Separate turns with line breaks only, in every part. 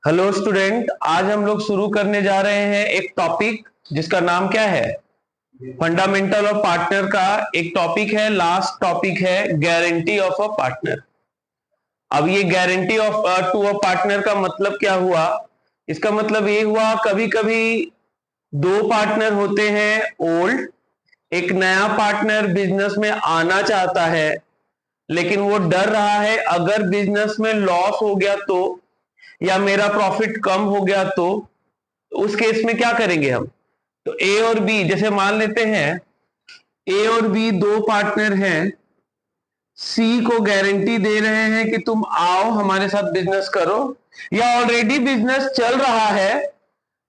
Hello student, आज हम लोग शुरू करने जा रहे हैं एक टॉपिक जिसका नाम क्या है? फंडामेंटल ऑफ पार्टनर का एक टॉपिक है, लास्ट टॉपिक है गारंटी ऑफ अ पार्टनर। अब ये guarantee of to a partner का मतलब क्या हुआ? इसका मतलब ये हुआ, कभी कभी दो पार्टनर होते हैं ओल्ड, एक नया पार्टनर बिजनेस में आना चाहता है लेकिन वो डर रहा है अगर बिजनेस में लॉस हो गया तो, या मेरा प्रॉफिट कम हो गया तो उस केस में क्या करेंगे हम? तो ए और बी, जैसे मान लेते हैं ए और बी दो पार्टनर हैं, सी को गारंटी दे रहे हैं कि तुम आओ हमारे साथ बिजनेस करो, या ऑलरेडी बिजनेस चल रहा है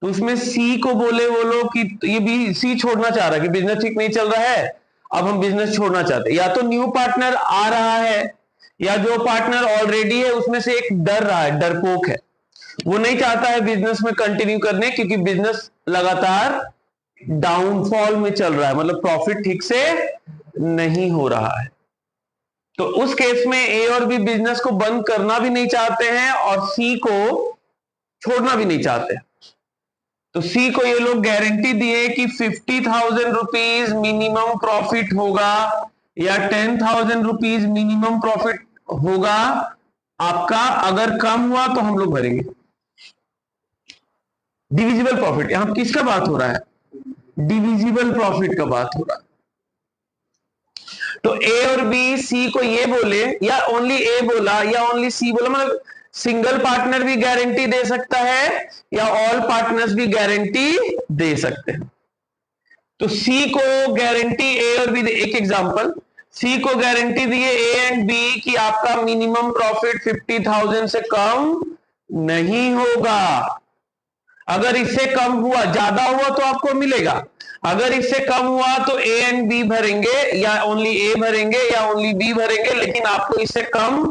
तो उसमें सी को बोले वो लोग कि ये भी सी छोड़ना चाह रहा है कि बिजनेस ठीक नहीं चल रहा है, अब हम बिजनेस छोड़ना चाहते हैं। या तो न्यू पार्टनर आ रहा है या जो पार्टनर ऑलरेडी है उसमें से एक डर रहा है, डरपोक है, वो नहीं चाहता है बिजनेस में कंटिन्यू करने क्योंकि बिजनेस लगातार डाउनफॉल में चल रहा है, मतलब प्रॉफिट ठीक से नहीं हो रहा है। तो उस केस में ए और बी बिजनेस को बंद करना भी नहीं चाहते हैं और सी को छोड़ना भी नहीं चाहते। तो सी को ये लोग गारंटी दिए कि 50,000 रुपीज मिनिमम प्रॉफिट होगा या 10,000 रुपीज मिनिमम प्रॉफिट होगा आपका, अगर कम हुआ तो हम लोग भरेंगे। डिविजिबल प्रॉफिट, यहां किसका बात हो रहा है? डिविजिबल प्रॉफिट का बात हो रहा है। तो ए और बी सी को ये बोले, या ओनली ए बोला या ओनली सी बोला, मतलब सिंगल पार्टनर भी गारंटी दे सकता है या ऑल पार्टनर्स भी गारंटी दे सकते हैं। तो सी को गारंटी ए और बी, एक एग्जांपल, सी को गारंटी दिए ए एंड बी कि आपका मिनिमम प्रॉफिट 50,000 से कम नहीं होगा। अगर इससे कम हुआ, ज्यादा हुआ तो आपको मिलेगा, अगर इससे कम हुआ तो ए एंड बी भरेंगे, या ओनली ए भरेंगे या ओनली बी भरेंगे, लेकिन आपको इससे कम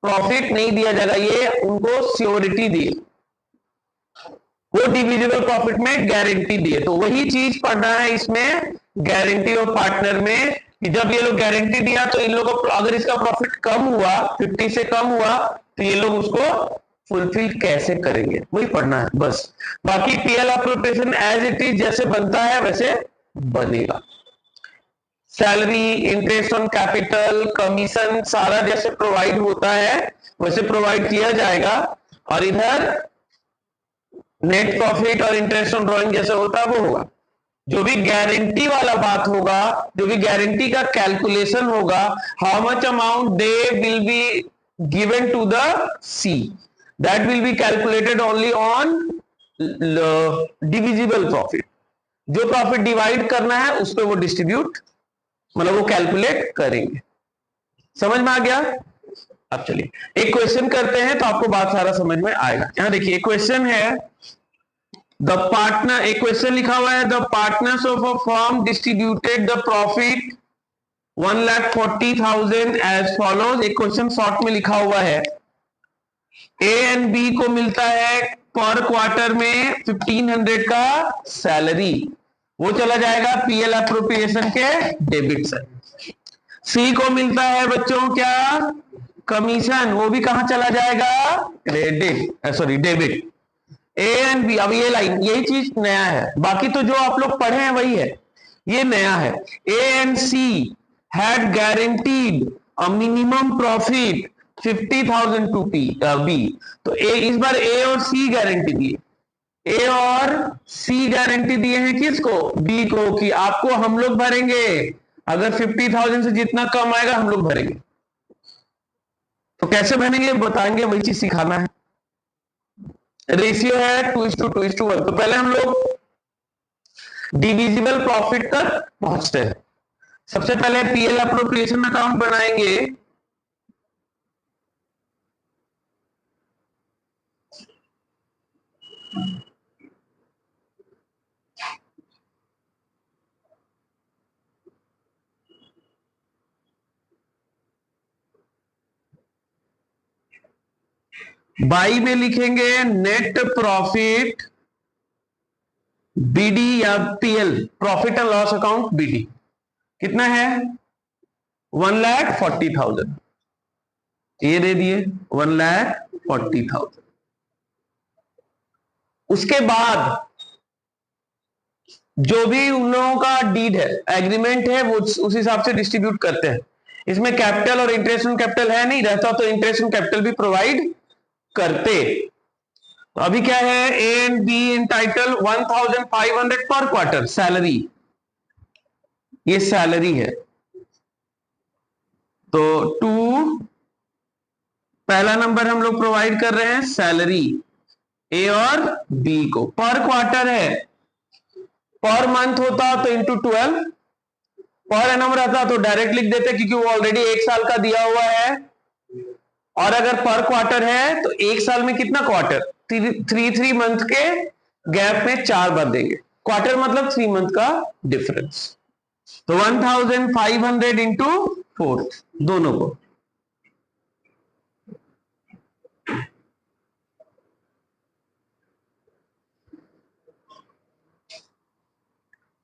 प्रॉफिट नहीं दिया जाएगा। ये उनको श्योरिटी दी, वो डिविजिबल प्रॉफिट में गारंटी दिए। तो वही चीज पढ़ना है इसमें गारंटी ऑफ पार्टनर में, कि जब ये लोग गारंटी दिया तो इन लोगों को अगर इसका प्रॉफिट कम हुआ, 50 से कम हुआ, तो ये लोग उसको फुलफिल कैसे करेंगे, वही पढ़ना है बस। बाकी PL appropriation as it is जैसे बनता है वैसे बनेगा। Salary, interest on capital, commission सारा जैसे प्रोवाइड होता है वैसे प्रोवाइड किया जाएगा। और इधर नेट प्रॉफिट और इंटरेस्ट ऑन ड्रॉइंग जैसे होता है वो होगा। जो भी गारंटी वाला बात होगा, जो भी गारंटी का कैलकुलेशन होगा, how much amount they will be given to the C, that will be calculated only on divisible profit. जो प्रॉफिट डिवाइड करना है उस पर वो डिस्ट्रीब्यूट, मतलब वो कैलकुलेट करेंगे। समझ में आ गया? अब चलिए एक क्वेश्चन करते हैं तो आपको बात सारा समझ में आएगा। यहां देखिए क्वेश्चन है, द पार्टनर, एक क्वेश्चन लिखा हुआ है, the partners of a firm distributed the profit 1,40,000 as follows. एक क्वेश्चन शॉर्ट में लिखा हुआ है, ए एंड बी को मिलता है पर क्वार्टर में 1,500 का सैलरी, वो चला जाएगा पीएल एप्रोप्रिएशन के डेबिट से। सी को मिलता है बच्चों क्या? कमीशन, वो भी कहां चला जाएगा? Credit, sorry debit. A and B, अब ये लाइन, यही चीज नया है, बाकी तो जो आप लोग पढ़े हैं वही है, ये नया है। A and C had guaranteed a minimum profit 50,000 to be. तो ए, इस बार ए और सी गारंटी दिए, ए और सी गारंटी दिए हैं किसको? बी को, कि आपको हम लोग भरेंगे, अगर 50,000 से जितना कम आएगा हम लोग भरेंगे। तो कैसे भरेंगे बताएंगे, वही चीज सिखाना है। रेशियो है 2:2:1। तो पहले हम लोग डिविजिबल प्रॉफिट तक पहुंचते हैं। सबसे पहले पीएल एप्रोप्रिएशन अकाउंट बनाएंगे। बाई में लिखेंगे नेट प्रॉफिट बीडी या PL, profit and loss account BD, कितना है? 1,40,000, ये दे दिए 1,40,000। उसके बाद जो भी उन लोगों का डीड है, एग्रीमेंट है, वो उस हिसाब से डिस्ट्रीब्यूट करते हैं। इसमें कैपिटल और इंटरेस्ट ऑन कैपिटल है नहीं, रहता तो इंटरेस्ट ऑन कैपिटल भी प्रोवाइड करते। तो अभी क्या है, ए एंड बी इंटाइटल 1500 पर क्वार्टर सैलरी, ये सैलरी है। तो टू, पहला नंबर हम लोग प्रोवाइड कर रहे हैं सैलरी ए और बी को, पर क्वार्टर है, पर मंथ होता तो इंटू 12, पर एनम रहता तो डायरेक्ट लिख देते क्योंकि वो ऑलरेडी 1 साल का दिया हुआ है। और अगर पर क्वार्टर है तो 1 साल में कितना क्वार्टर, 3 मंथ के गैप में 4 बार देंगे, क्वार्टर मतलब 3 मंथ का डिफरेंस। तो 1500 इंटू 4 दोनों को,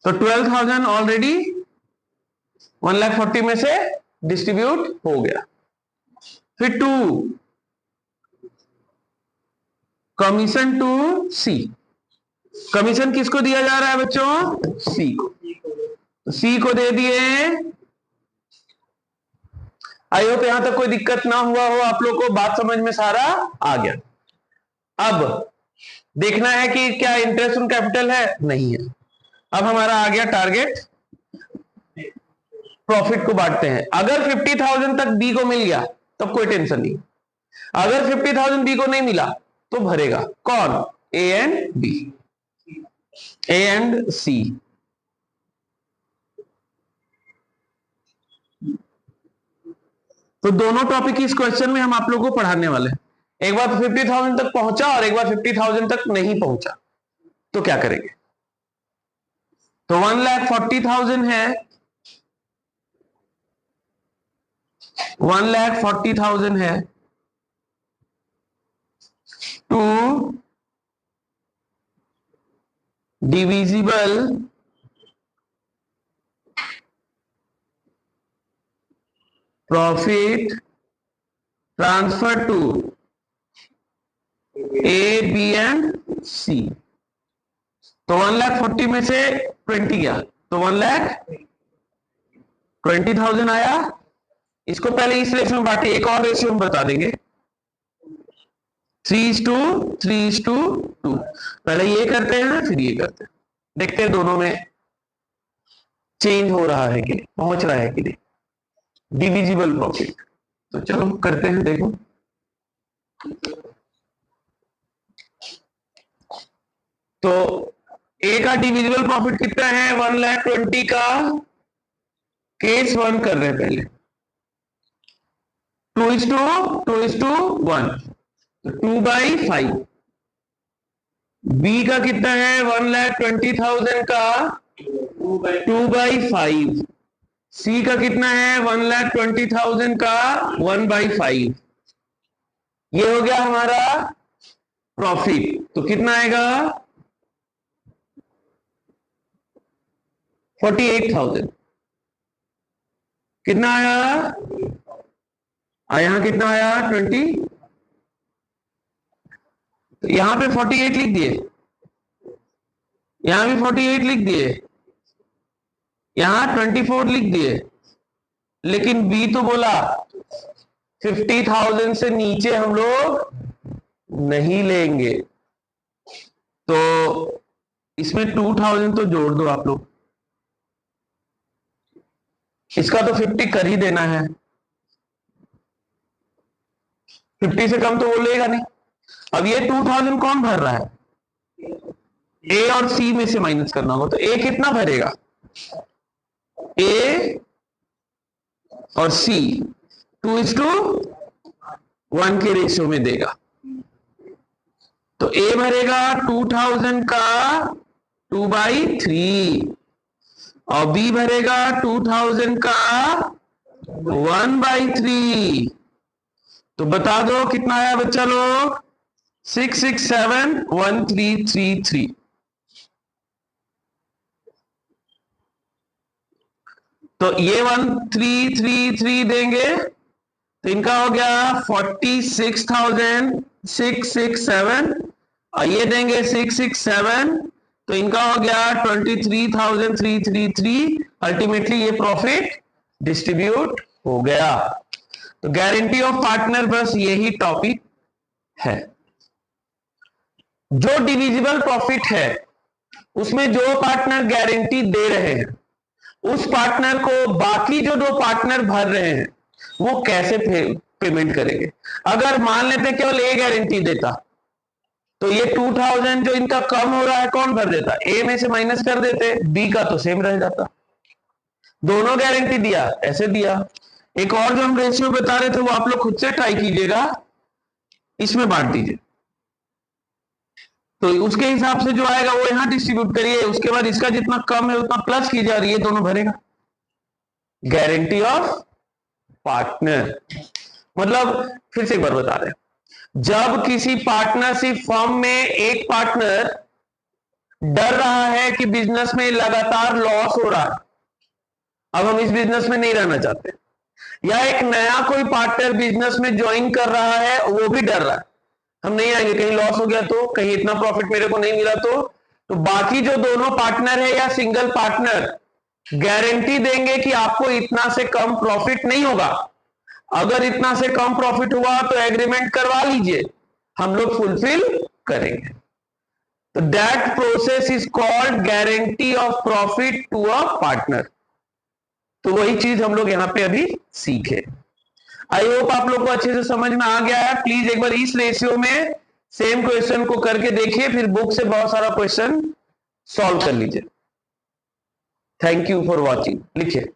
तो 12,000 ऑलरेडी 1,40,000 में से डिस्ट्रीब्यूट हो गया। फिर to, commission to C, commission किसको दिया जा रहा है बच्चों, सी को, तो सी को दे दिए। आई होप यहां तक कोई दिक्कत ना हुआ हो आप लोग को, बात समझ में सारा आ गया। अब देखना है कि क्या इंटरेस्ट ऑन कैपिटल है, नहीं है। अब हमारा आ गया टारगेट, प्रॉफिट को बांटते हैं। अगर 50,000 तक बी को मिल गया तब कोई टेंशन नहीं, अगर 50,000 बी को नहीं मिला तो भरेगा कौन, A and B, A and C. तो दोनों टॉपिक इस क्वेश्चन में हम आप लोगों को पढ़ाने वाले हैं। एक बार 50,000 तक पहुंचा और एक बार 50,000 तक नहीं पहुंचा तो क्या करेंगे। तो 1,40,000 है, 1,40,000 है, to divisible profit transfer to A B and C. तो 1,40,000 में से 20 गया तो 1,20,000 आया। इसको पहले इस रेशियो में बांटे, एक और रेशियो में बता देंगे, 3:3:2। पहले ये करते हैं फिर ये करते हैं, देखते हैं दोनों में चेंज हो रहा है कि नहीं, पहुंच रहा है कि नहीं, डिविजिबल प्रॉफिट। तो चलो करते हैं, देखो तो ए का डिविजिबल प्रॉफिट कितना है, 1,20,000 का केस 1 कर रहे हैं पहले, 2:1, 2/5। बी का कितना है, 1,20,000 का 2/5। सी का कितना है, 1,20,000 का 1/5। ये हो गया हमारा प्रॉफिट। तो कितना आएगा, 48,000। कितना आया, यहां कितना आया, 20। तो यहां पे 48 लिख दिए, यहां भी 48 लिख दिए, यहां 24 लिख दिए, लेकिन बी तो बोला 50,000 से नीचे हम लोग नहीं लेंगे। तो इसमें 2,000 तो जोड़ दो आप लोग, इसका तो 50 कर ही देना है, 50 से कम तो वो लेगा नहीं। अब ये 2,000 कौन भर रहा है, ए और सी में से माइनस करना होगा। तो ए कितना भरेगा, ए और सी 2:1 के रेशियो में देगा। तो ए भरेगा 2,000 का 2/3 और बी भरेगा 2,000 का 1/3। तो बता दो कितना आया बच्चा लोग, 6671333। तो ये 1333 देंगे तो इनका हो गया 46,667 और ये देंगे 667, तो इनका हो गया 23,333। अल्टीमेटली ये प्रॉफिट डिस्ट्रीब्यूट हो गया। तो गारंटी ऑफ पार्टनर बस यही टॉपिक है। जो डिविजिबल प्रॉफिट है उसमें जो पार्टनर गारंटी दे रहे हैं उस पार्टनर को बाकी जो दो पार्टनर भर रहे हैं वो कैसे पेमेंट करेंगे। अगर मान लेते केवल ए गारंटी देता तो ये 2000 जो इनका कम हो रहा है कौन भर देता, ए में से माइनस कर देते, बी का तो सेम रह जाता। दोनों गारंटी दिया, ऐसे दिया। एक और जो हम रेशियो बता रहे थे वो आप लोग खुद से ट्राई कीजिएगा, इसमें बांट दीजिए तो उसके हिसाब से जो आएगा वो यहां डिस्ट्रीब्यूट करिए, उसके बाद इसका जितना कम है उतना प्लस कीजिए और ये दोनों भरेगा। गारंटी ऑफ पार्टनर मतलब फिर से एक बार बता रहे हैं, जब किसी पार्टनरशिप फर्म में एक पार्टनर डर रहा है कि बिजनेस में लगातार लॉस हो रहा है, अब हम इस बिजनेस में नहीं रहना चाहते, या एक नया कोई पार्टनर बिजनेस में ज्वाइन कर रहा है वो भी डर रहा है हम नहीं आएंगे, कहीं लॉस हो गया तो, कहीं इतना प्रॉफिट मेरे को नहीं मिला तो बाकी जो दोनों पार्टनर है या सिंगल पार्टनर गारंटी देंगे कि आपको इतना से कम प्रॉफिट नहीं होगा। अगर इतना से कम प्रॉफिट हुआ तो एग्रीमेंट करवा लीजिए, हम लोग फुलफिल करेंगे। तो that process is called guarantee of profit to a partner. तो वही चीज हम लोग यहां पे अभी सीखे। आई होप आप लोग को अच्छे से समझ में आ गया है। प्लीज एक बार इस रेशियो में सेम क्वेश्चन को करके देखिए, फिर बुक से बहुत सारा क्वेश्चन सॉल्व कर लीजिए। Thank you for watching. लिखिए।